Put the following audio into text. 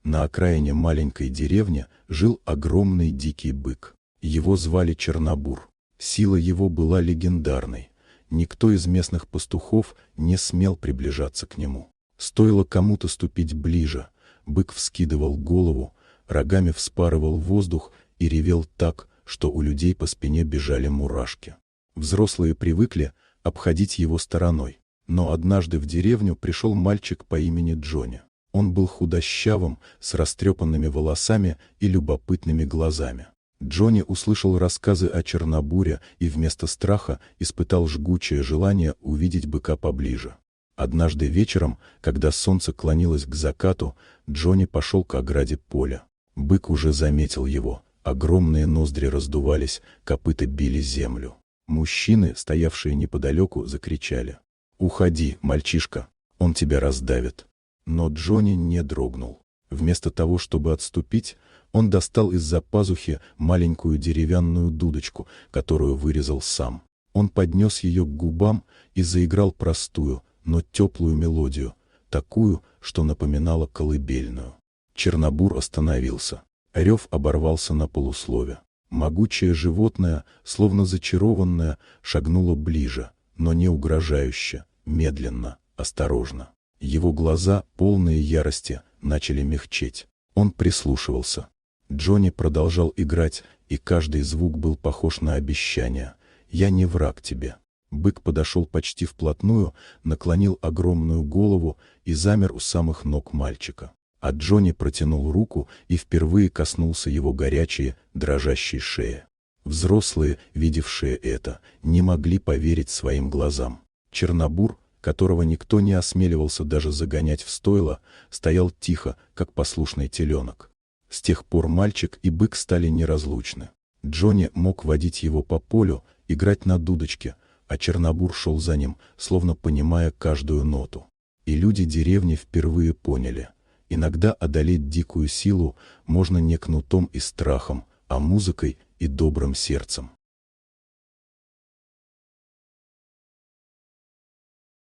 На окраине маленькой деревни жил огромный дикий бык. Его звали Чернобур. Сила его была легендарной. Никто из местных пастухов не смел приближаться к нему. Стоило кому-то ступить ближе, бык вскидывал голову, рогами вспарывал воздух и ревел так, что у людей по спине бежали мурашки. Взрослые привыкли обходить его стороной. Но однажды в деревню пришел мальчик по имени Джонни. Он был худощавым, с растрепанными волосами и любопытными глазами. Джонни услышал рассказы о Чернобуре и вместо страха испытал жгучее желание увидеть быка поближе. Однажды вечером, когда солнце клонилось к закату, Джонни пошел к ограде поля. Бык уже заметил его. Огромные ноздри раздувались, копыта били землю. Мужчины, стоявшие неподалеку, закричали: «Уходи, мальчишка, он тебя раздавит». Но Джонни не дрогнул. Вместо того, чтобы отступить, он достал из-за пазухи маленькую деревянную дудочку, которую вырезал сам. Он поднес ее к губам и заиграл простую, но теплую мелодию, такую, что напоминала колыбельную. Чернобур остановился. Рев оборвался на полуслове. Могучее животное, словно зачарованное, шагнуло ближе, но не угрожающе, медленно, осторожно. Его глаза, полные ярости, начали мягчеть. Он прислушивался. Джонни продолжал играть, и каждый звук был похож на обещание: «Я не враг тебе». Бык подошел почти вплотную, наклонил огромную голову и замер у самых ног мальчика. А Джонни протянул руку и впервые коснулся его горячей, дрожащей шеи. Взрослые, видевшие это, не могли поверить своим глазам. Чернобур, которого никто не осмеливался даже загонять в стойло, стоял тихо, как послушный теленок. С тех пор мальчик и бык стали неразлучны. Джонни мог водить его по полю, играть на дудочке, а Чернобур шел за ним, словно понимая каждую ноту. И люди деревни впервые поняли: иногда одолеть дикую силу можно не кнутом и страхом, а музыкой и добрым сердцем.